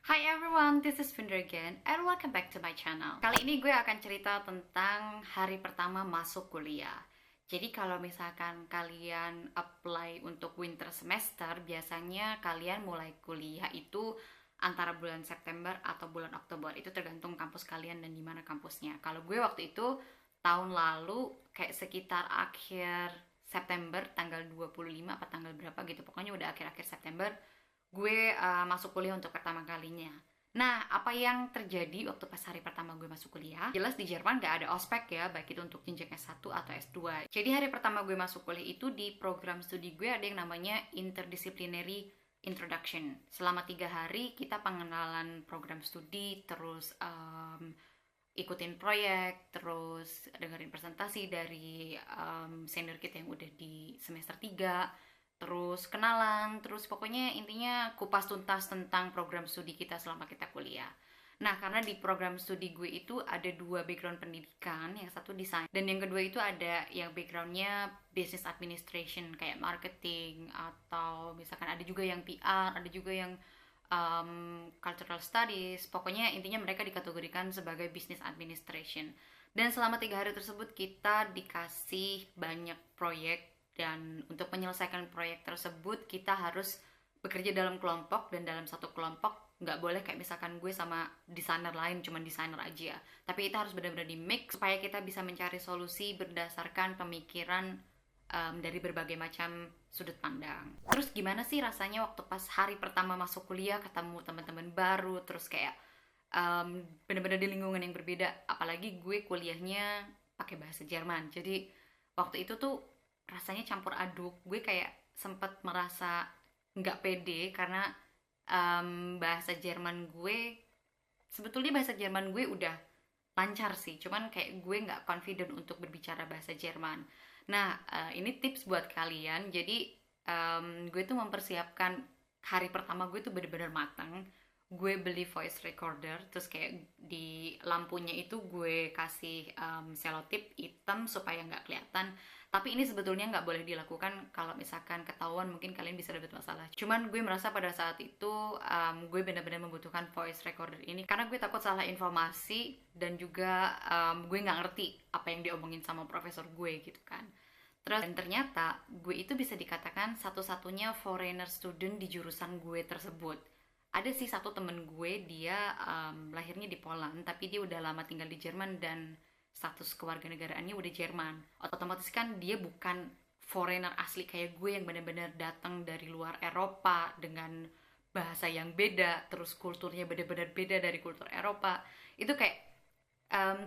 Hi everyone, this is Vinder again and welcome back to my channel. Kali ini gue akan cerita tentang hari pertama masuk kuliah. Jadi kalau misalkan kalian apply untuk winter semester, biasanya kalian mulai kuliah itu antara bulan September atau bulan Oktober. Itu tergantung kampus kalian dan di mana kampusnya. Kalau gue waktu itu tahun lalu kayak sekitar akhir September, tanggal 25 apa tanggal berapa gitu. Pokoknya udah akhir-akhir September gue masuk kuliah untuk pertama kalinya. Nah, apa yang terjadi waktu pas hari pertama gue masuk kuliah? Jelas di Jerman gak ada ospek ya, baik itu untuk jenjang S1 atau S2. Jadi hari pertama gue masuk kuliah itu di program studi gue ada yang namanya Interdisciplinary Introduction. Selama 3 hari kita pengenalan program studi, terus ikutin proyek, terus dengerin presentasi dari senior kita yang udah di semester 3, terus kenalan, terus pokoknya intinya kupas tuntas tentang program studi kita selama kita kuliah. Nah, karena di program studi gue itu ada 2 background pendidikan, yang satu desain, dan yang kedua itu ada yang backgroundnya business administration, kayak marketing, atau misalkan ada juga yang PR, ada juga yang cultural studies, pokoknya intinya mereka dikategorikan sebagai business administration. Dan selama 3 hari tersebut kita dikasih banyak proyek, dan untuk menyelesaikan proyek tersebut kita harus bekerja dalam kelompok, dan dalam satu kelompok nggak boleh kayak misalkan gue sama desainer lain cuman desainer aja, tapi kita harus benar-benar di mix supaya kita bisa mencari solusi berdasarkan pemikiran dari berbagai macam sudut pandang. Terus gimana sih rasanya waktu pas hari pertama masuk kuliah, ketemu teman-teman baru, terus kayak bener-bener di lingkungan yang berbeda, apalagi gue kuliahnya pakai bahasa Jerman. Jadi waktu itu tuh rasanya campur aduk. Gue kayak sempet merasa nggak pede karena bahasa Jerman gue, sebetulnya bahasa Jerman gue udah lancar sih, cuman kayak gue nggak confident untuk berbicara bahasa Jerman. Nah, ini tips buat kalian. Jadi gue tuh mempersiapkan hari pertama gue tuh bener-bener matang. Gue beli voice recorder, terus kayak di lampunya itu gue kasih selotip hitam supaya nggak kelihatan. Tapi ini sebetulnya nggak boleh dilakukan, kalau misalkan ketahuan mungkin kalian bisa dapat masalah. Cuman gue merasa pada saat itu gue benar-benar membutuhkan voice recorder ini karena gue takut salah informasi, dan juga gue nggak ngerti apa yang diomongin sama profesor gue gitu kan. Terus dan ternyata gue itu bisa dikatakan satu-satunya foreigner student di jurusan gue tersebut. Ada sih satu temen gue, dia lahirnya di Poland tapi dia udah lama tinggal di Jerman dan status kewarganegaraannya udah Jerman. Otomatis kan dia bukan foreigner asli kayak gue yang benar-benar datang dari luar Eropa dengan bahasa yang beda, terus kulturnya benar-benar beda dari kultur Eropa. Itu kayak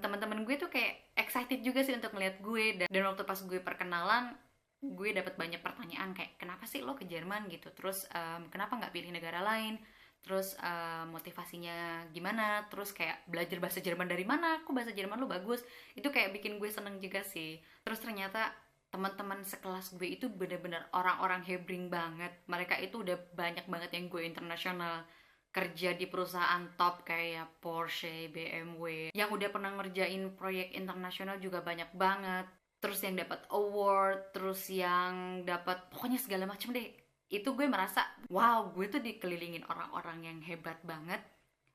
teman-teman gue tuh kayak excited juga sih untuk ngeliat gue, dan waktu pas gue perkenalan gue dapat banyak pertanyaan kayak kenapa sih lo ke Jerman gitu, terus kenapa nggak pilih negara lain, terus motivasinya gimana, terus kayak belajar bahasa Jerman dari mana, kok bahasa Jerman lo bagus. Itu kayak bikin gue seneng juga sih. Terus ternyata teman-teman sekelas gue itu bener-bener orang-orang hebring banget, mereka itu udah banyak banget yang gue internasional, kerja di perusahaan top kayak Porsche, BMW, yang udah pernah ngerjain proyek internasional juga banyak banget, terus yang dapat award, terus yang dapat pokoknya segala macam deh. Itu gue merasa wow, gue tuh dikelilingin orang-orang yang hebat banget,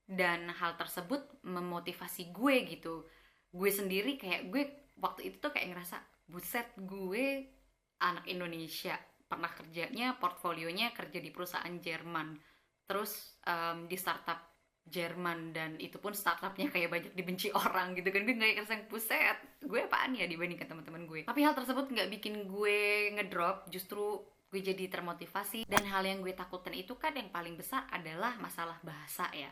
dan hal tersebut memotivasi gue gitu. Gue sendiri kayak gue waktu itu tuh kayak ngerasa buset, gue anak Indonesia pernah kerjanya portfolionya kerja di perusahaan Jerman, terus di startup Jerman, dan itu pun startupnya kayak banyak dibenci orang gitu kan. Gue nggak ngerasa buset, gue apaan ya dibandingkan teman-teman gue. Tapi hal tersebut nggak bikin gue ngedrop, justru gue jadi termotivasi. Dan hal yang gue takutkan itu kan yang paling besar adalah masalah bahasa ya.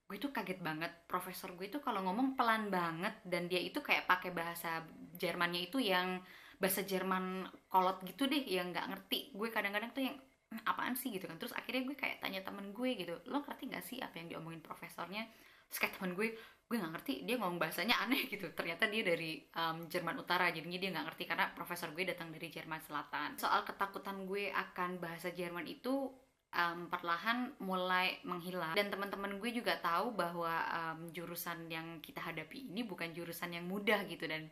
Gue tuh kaget banget, profesor gue tuh kalau ngomong pelan banget, dan dia itu kayak pakai bahasa Jermannya itu yang bahasa Jerman kolot gitu deh, yang nggak ngerti. Gue kadang-kadang tuh yang apaan sih gitu kan. Terus akhirnya gue kayak tanya temen gue gitu, lo ngerti gak sih apa yang diomongin profesornya? Terus kayak temen gue nggak ngerti, dia ngomong bahasanya aneh gitu. Ternyata dia dari Jerman Utara, jadinya dia nggak ngerti karena profesor gue datang dari Jerman Selatan. Soal ketakutan gue akan bahasa Jerman itu perlahan mulai menghilang, dan teman-teman gue juga tahu bahwa jurusan yang kita hadapi ini bukan jurusan yang mudah gitu. Dan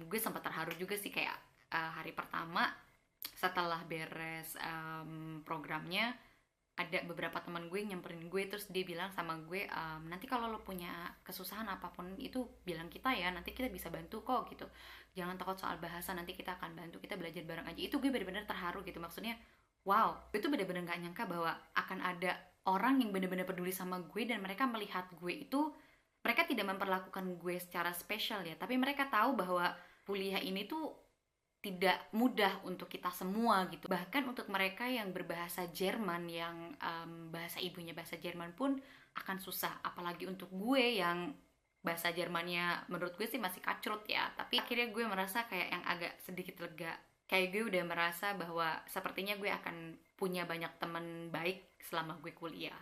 gue sempat terharu juga sih kayak hari pertama setelah beres programnya, ada beberapa teman gue yang nyamperin gue, terus dia bilang sama gue, nanti kalau lo punya kesusahan apapun itu bilang kita ya, nanti kita bisa bantu kok gitu, jangan takut soal bahasa, nanti kita akan bantu, kita belajar bareng aja. Itu gue bener-bener terharu gitu, maksudnya wow, gue tuh bener-bener gak nyangka bahwa akan ada orang yang bener-bener peduli sama gue, dan mereka melihat gue itu, mereka tidak memperlakukan gue secara spesial ya, tapi mereka tahu bahwa kuliah ini tuh tidak mudah untuk kita semua gitu. Bahkan untuk mereka yang berbahasa Jerman, yang bahasa ibunya bahasa Jerman pun akan susah. Apalagi untuk gue yang bahasa Jermannya menurut gue sih masih kacrut ya. Tapi akhirnya gue merasa kayak yang agak sedikit lega. Kayak gue udah merasa bahwa sepertinya gue akan punya banyak teman baik selama gue kuliah.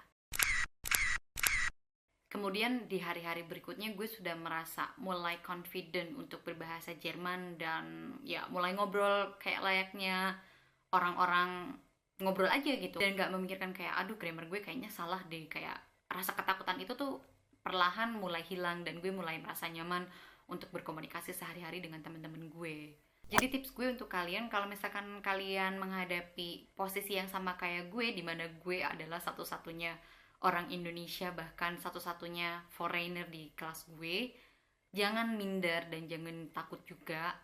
Kemudian di hari-hari berikutnya gue sudah merasa mulai confident untuk berbahasa Jerman, dan ya mulai ngobrol kayak layaknya orang-orang ngobrol aja gitu, dan gak memikirkan kayak aduh grammar gue kayaknya salah deh. Kayak rasa ketakutan itu tuh perlahan mulai hilang, dan gue mulai merasa nyaman untuk berkomunikasi sehari-hari dengan teman-teman gue. Jadi tips gue untuk kalian, kalau misalkan kalian menghadapi posisi yang sama kayak gue, dimana gue adalah satu-satunya orang Indonesia, bahkan satu-satunya foreigner di kelas gue, jangan minder dan jangan takut juga.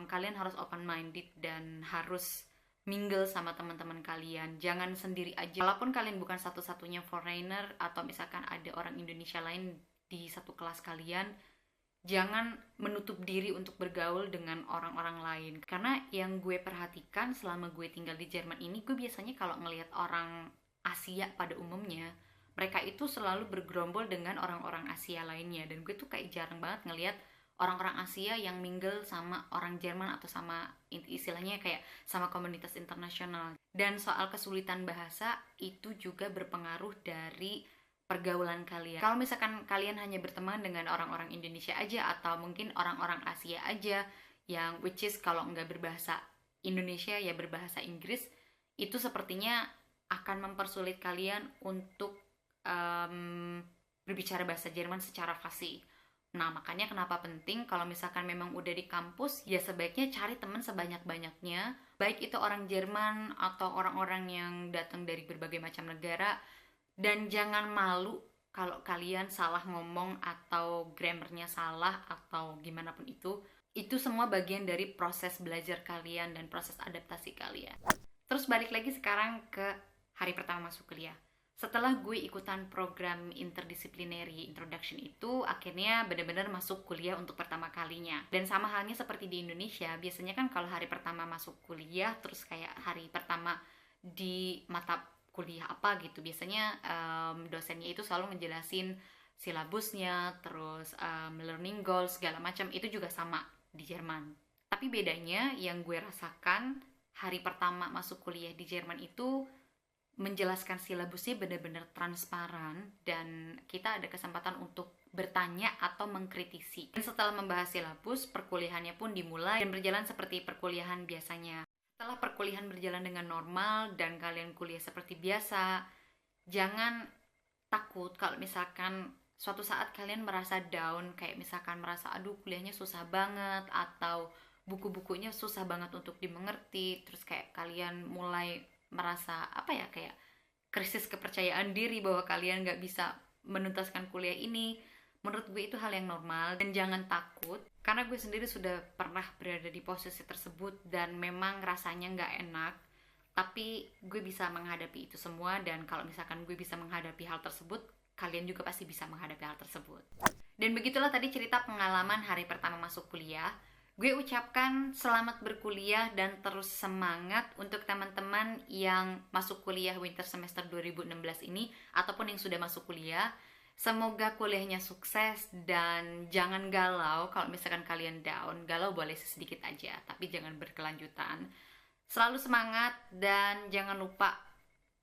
Kalian harus open minded dan harus mingle sama teman-teman kalian, jangan sendiri aja. Walaupun kalian bukan satu-satunya foreigner, atau misalkan ada orang Indonesia lain di satu kelas kalian, jangan menutup diri untuk bergaul dengan orang-orang lain. Karena yang gue perhatikan selama gue tinggal di Jerman ini, gue biasanya kalau ngelihat orang Asia pada umumnya, mereka itu selalu bergerombol dengan orang-orang Asia lainnya, dan gue tuh kayak jarang banget ngelihat orang-orang Asia yang mingle sama orang Jerman, atau sama istilahnya kayak sama komunitas internasional. Dan soal kesulitan bahasa itu juga berpengaruh dari pergaulan kalian. Kalau misalkan kalian hanya berteman dengan orang-orang Indonesia aja, atau mungkin orang-orang Asia aja, yang which is kalau nggak berbahasa Indonesia ya berbahasa Inggris, itu sepertinya akan mempersulit kalian untuk berbicara bahasa Jerman secara fasih. Nah, makanya kenapa penting kalau misalkan memang udah di kampus, ya sebaiknya cari teman sebanyak-banyaknya, baik itu orang Jerman atau orang-orang yang datang dari berbagai macam negara. Dan jangan malu kalau kalian salah ngomong atau grammarnya salah atau gimana pun itu semua bagian dari proses belajar kalian dan proses adaptasi kalian. Terus balik lagi sekarang ke hari pertama masuk kuliah. Setelah gue ikutan program interdisciplinary introduction itu, akhirnya benar-benar masuk kuliah untuk pertama kalinya. Dan sama halnya seperti di Indonesia, biasanya kan kalau hari pertama masuk kuliah, terus kayak hari pertama di mata kuliah apa gitu, biasanya dosennya itu selalu ngejelasin silabusnya, terus learning goals, segala macam. Itu juga sama di Jerman. Tapi bedanya yang gue rasakan hari pertama masuk kuliah di Jerman itu, menjelaskan silabusnya benar-benar transparan, dan kita ada kesempatan untuk bertanya atau mengkritisi. Dan setelah membahas silabus, perkuliahannya pun dimulai dan berjalan seperti perkuliahan biasanya. Setelah perkuliahan berjalan dengan normal dan kalian kuliah seperti biasa, jangan takut kalau misalkan suatu saat kalian merasa down, kayak misalkan merasa aduh kuliahnya susah banget, atau buku-bukunya susah banget untuk dimengerti, terus kayak kalian mulai merasa kayak krisis kepercayaan diri bahwa kalian nggak bisa menuntaskan kuliah ini. Menurut gue itu hal yang normal, dan jangan takut, karena gue sendiri sudah pernah berada di posisi tersebut dan memang rasanya nggak enak, tapi gue bisa menghadapi itu semua. Dan kalau misalkan gue bisa menghadapi hal tersebut, kalian juga pasti bisa menghadapi hal tersebut. Dan begitulah tadi cerita pengalaman hari pertama masuk kuliah. Gue ucapkan selamat berkuliah dan terus semangat untuk teman-teman yang masuk kuliah winter semester 2016 ini, ataupun yang sudah masuk kuliah. Semoga kuliahnya sukses, dan jangan galau kalau misalkan kalian down. Galau boleh sedikit aja, tapi jangan berkelanjutan. Selalu semangat, dan jangan lupa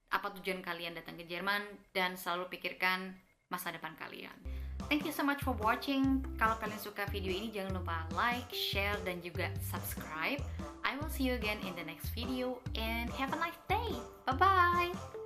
apa tujuan kalian datang ke Jerman, dan selalu pikirkan masa depan kalian. Thank you so much for watching. Kalau kalian suka video ini, jangan lupa like, share, dan juga subscribe. I will see you again in the next video, and have a nice day. Bye-bye!